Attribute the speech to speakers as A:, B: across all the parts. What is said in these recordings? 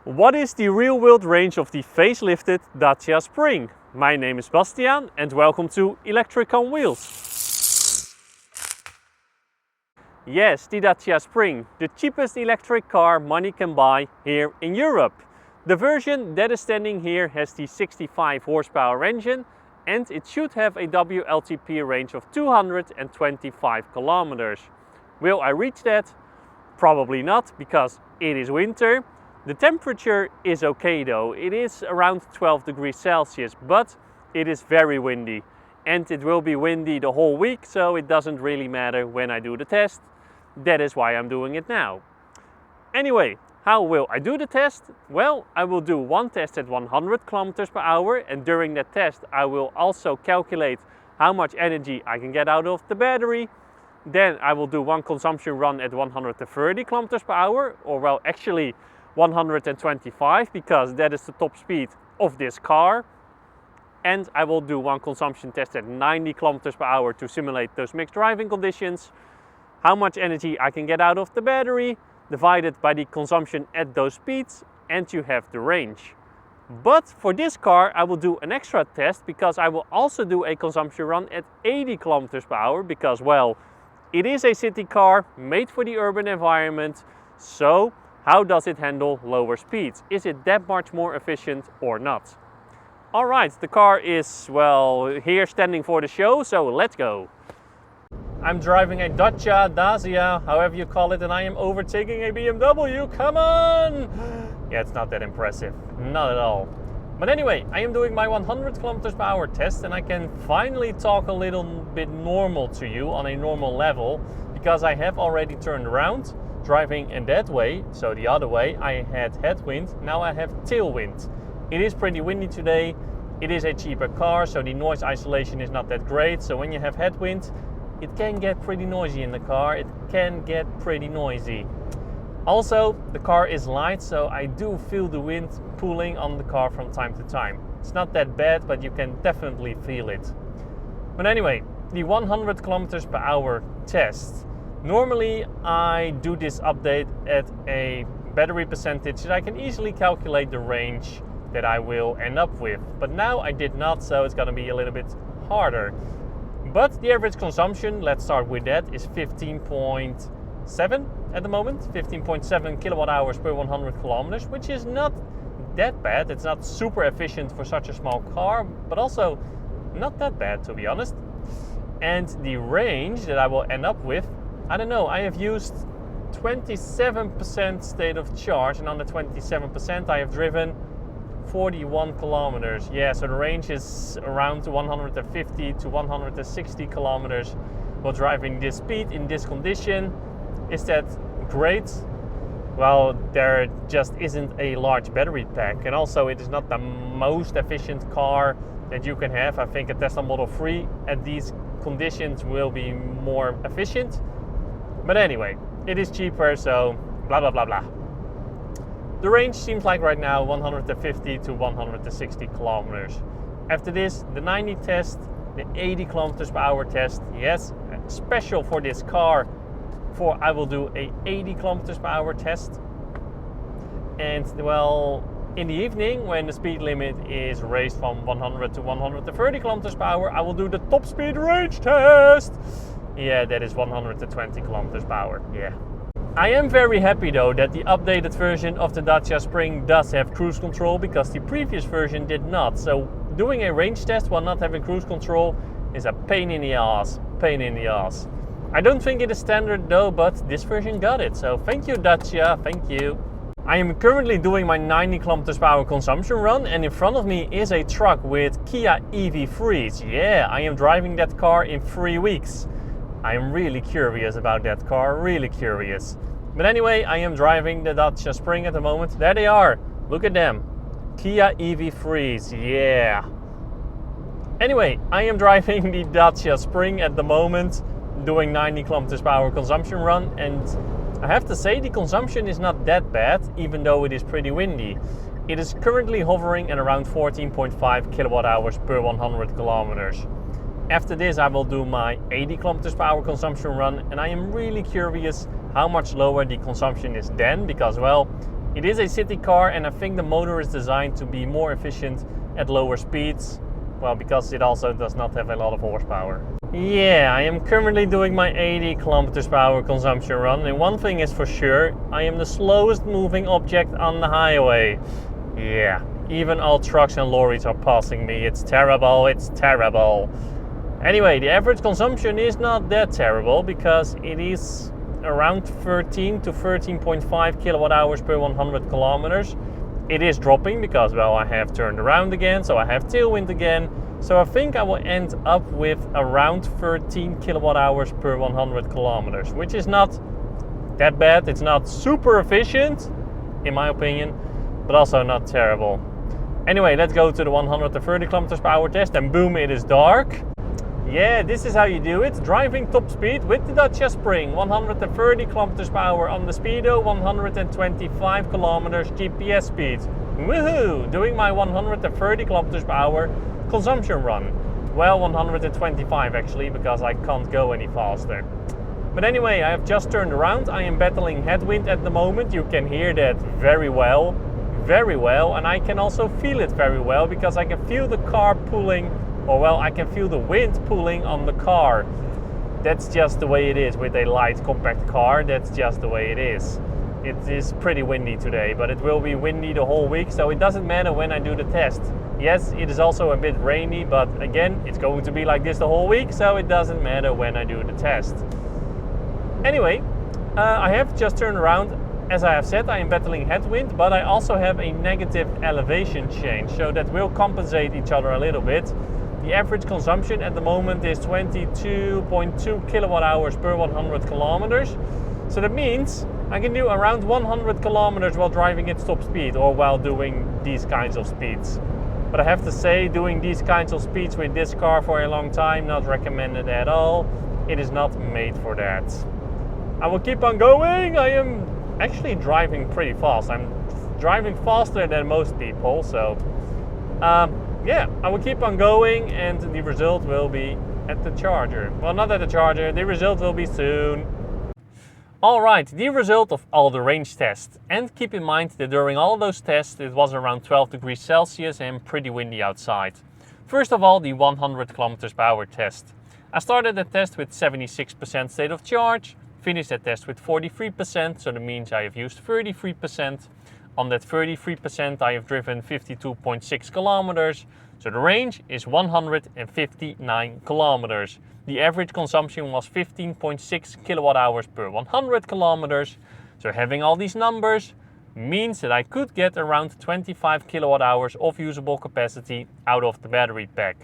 A: What is the real-world range of the facelifted Dacia Spring? My name is Bastiaan and welcome to Electric on Wheels. Yes, the Dacia Spring, the cheapest electric car money can buy here in Europe. The version that is standing here has the 65 horsepower engine and it should have a WLTP range of 225 kilometers. Will I reach that? Probably not, because it is winter. The temperature is okay though. It is around 12 degrees Celsius, but it is very windy. And it will be windy the whole week, so it doesn't really matter when I do the test. That is why I'm doing it now. Anyway, how will I do the test? Well, I will do one test at 100 kilometers per hour, and during that test I will also calculate how much energy I can get out of the battery. Then I will do one consumption run at 130 kilometers per hour, or well, actually 125, because that is the top speed of this car. And I will do one consumption test at 90 kilometers per hour to simulate those mixed driving conditions. How much energy I can get out of the battery, divided by the consumption at those speeds, and you have the range. But for this car I will do an extra test, because I will also do a consumption run at 80 kilometers per hour, because well, it is a city car made for the urban environment. So how does it handle lower speeds? Is it that much more efficient or not? Alright, the car is, well, here standing for the show, so let's go. I'm driving a Dacia, however you call it, and I am overtaking a BMW, come on! Yeah, it's not that impressive, not at all. But anyway, I am doing my 100 kilometers per hour test, and I can finally talk a little bit normal to you on a normal level, because I have already turned around, driving in that way, so the other way. I had headwind, now I have tailwind. It is pretty windy today, it is a cheaper car, so the noise isolation is not that great, so when you have headwind, it can get pretty noisy in the car, it can get pretty noisy. Also, the car is light, so I do feel the wind pulling on the car from time to time. It's not that bad, but you can definitely feel it. But anyway, the 100 kilometers per hour test. Normally I do this update at a battery percentage that I can easily calculate the range that I will end up with. But now I did not, so it's gonna be a little bit harder. But the average consumption, let's start with that, is 15.7 at the moment. 15.7 kilowatt hours per 100 kilometers, which is not that bad. It's not super efficient for such a small car, but also not that bad, to be honest. And the range that I will end up with, I don't know, I have used 27% state of charge, and on the 27% I have driven 41 kilometers. Yeah, so the range is around 150 to 160 kilometers while driving this speed in this condition. Is that great? Well, there just isn't a large battery pack, and also it is not the most efficient car that you can have. I think a Tesla Model 3 at these conditions will be more efficient. But anyway, it is cheaper, so blah blah blah blah. The range seems like right now 150 to 160 kilometers. After this, the 90 test, the 80 kilometers per hour test. Yes, special for this car. I will do a 80 kilometers per hour test. And well, in the evening, when the speed limit is raised from 100 to 130 kilometers per hour, I will do the top speed range test. Yeah, that is 120 kilometers per hour, yeah. I am very happy though that the updated version of the Dacia Spring does have cruise control, because the previous version did not. So doing a range test while not having cruise control is a pain in the ass, I don't think it is standard though, but this version got it. So thank you Dacia, thank you. I am currently doing my 90 kilometers per hour consumption run, and in front of me is a truck with Kia EV3s. Yeah, I am driving that car in 3 weeks. I am really curious about that car, really curious. But anyway, I am driving the Dacia Spring at the moment. There they are, look at them. Kia EV3s, yeah. Anyway, I am driving the Dacia Spring at the moment, doing 90 kilometers per hour consumption run, and I have to say the consumption is not that bad, even though it is pretty windy. It is currently hovering at around 14.5 kilowatt hours per 100 kilometers. After this I will do my 80 kilometers per hour consumption run, and I am really curious how much lower the consumption is then, because well, It is a city car, and I think the motor is designed to be more efficient at lower speeds. Well, because it also does not have a lot of horsepower. Yeah, I am currently doing my 80 kilometers per hour consumption run, and one thing is for sure, I am the slowest moving object on the highway. Yeah, even all trucks and lorries are passing me. It's terrible, it's terrible. Anyway, the average consumption is not that terrible because it is around 13 to 13.5 kilowatt hours per 100 kilometers. It is dropping because, well, I have turned around again, so I have tailwind again. So I think I will end up with around 13 kilowatt hours per 100 kilometers, which is not that bad. It's not super efficient, in my opinion, but also not terrible. Anyway, let's go to the 130 kilometers per hour test, and boom, it is dark. Yeah, this is how you do it. Driving top speed with the Dacia Spring. 130 kilometers per hour on the speedo, 125 kilometers GPS speed. Woohoo! Doing my 130 kilometers per hour consumption run. Well, 125 actually, because I can't go any faster. But anyway, I have just turned around. I am battling headwind at the moment. You can hear that very well, and I can also feel it very well because I can feel the car pulling. Or well, I can feel the wind pulling on the car. That's just the way it is with a light compact car. That's just the way it is. It is pretty windy today, but it will be windy the whole week, so it doesn't matter when I do the test. Yes, it is also a bit rainy, but again, it's going to be like this the whole week, so it doesn't matter when I do the test. Anyway, I have just turned around. As I have said, I am battling headwind, but I also have a negative elevation change, so that will compensate each other a little bit. The average consumption at the moment is 22.2 kilowatt hours per 100 kilometers. So that means I can do around 100 kilometers while driving at top speed or while doing these kinds of speeds. But I have to say, doing these kinds of speeds with this car for a long time, not recommended at all. It is not made for that. I will keep on going. I am actually driving pretty fast. I'm driving faster than most people, so yeah, I will keep on going, and the result will be at the charger. Well, not at the charger, the result will be soon. Alright, the result of all the range tests. And keep in mind that during all those tests it was around 12 degrees Celsius and pretty windy outside. First of all, the 100 kilometers per hour test. I started the test with 76% state of charge, finished the test with 43%, so that means I have used 33%. On that 33%, I have driven 52.6 kilometers, so the range is 159 kilometers. The average consumption was 15.6 kilowatt hours per 100 kilometers. So having all these numbers means that I could get around 25 kilowatt hours of usable capacity out of the battery pack.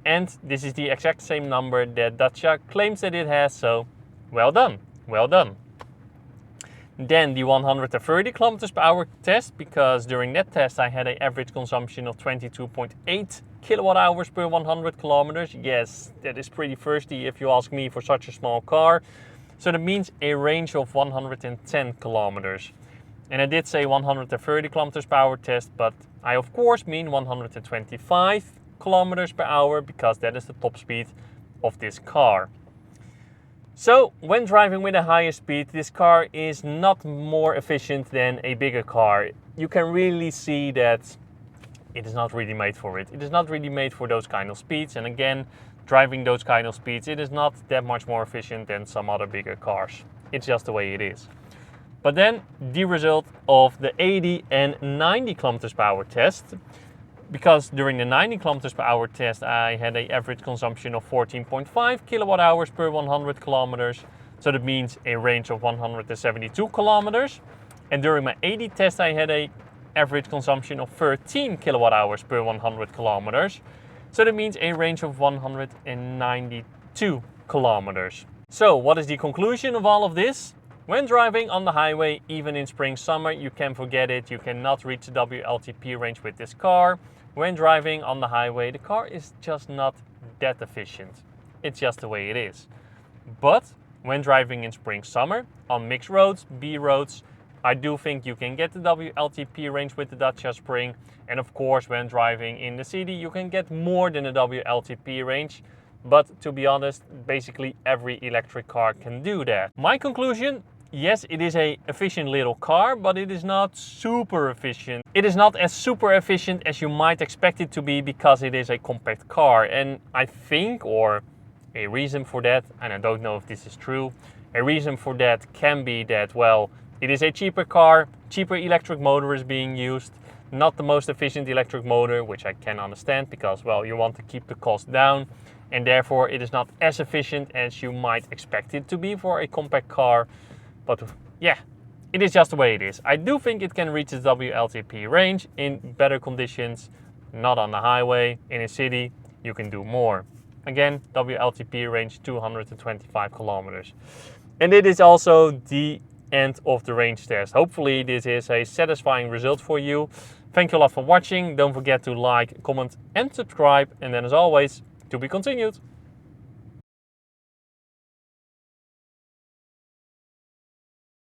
A: And this is the exact same number that Dacia claims that it has, so well done, well done. Then the 130 kilometers per hour test, because during that test I had an average consumption of 22.8 kilowatt hours per 100 kilometers. Yes, that is pretty thirsty if you ask me for such a small car. So that means a range of 110 kilometers. And I did say 130 kilometers per hour test, but I of course mean 125 kilometers per hour because that is the top speed of this car. So, when driving with a higher speed, this car is not more efficient than a bigger car. You can really see that it is not really made for it. It is not really made for those kind of speeds. And again, driving those kind of speeds, it is not that much more efficient than some other bigger cars. It's just the way it is. But then, the result of the 80 and 90 kilometers per hour test. Because during the 90 kilometers per hour test, I had an average consumption of 14.5 kilowatt hours per 100 kilometers. So that means a range of 172 kilometers. And during my 80 test, I had an average consumption of 13 kilowatt hours per 100 kilometers. So that means a range of 192 kilometers. So what is the conclusion of all of this? When driving on the highway, even in spring, summer, you can forget it. You cannot reach the WLTP range with this car. When driving on the highway, the car is just not that efficient. It's just the way it is. But when driving in spring, summer, on mixed roads, B roads, I do think you can get the WLTP range with the Dacia Spring. And of course, when driving in the city, you can get more than a WLTP range. But to be honest, basically every electric car can do that. My conclusion, yes, it is an efficient little car, but it is not super efficient. It is not as super efficient as you might expect it to be because it is a compact car. And I think, or a reason for that, and I don't know if this is true, a reason for that can be that, well, it is a cheaper car, cheaper electric motor is being used, not the most efficient electric motor, which I can understand because, well, you want to keep the cost down, and therefore it is not as efficient as you might expect it to be for a compact car. But yeah, it is just the way it is. I do think it can reach its WLTP range in better conditions, not on the highway. In a city, you can do more. Again, WLTP range 225 kilometers. And it is also the end of the range test. Hopefully this is a satisfying result for you. Thank you a lot for watching. Don't forget to like, comment and subscribe. And then as always, to be continued.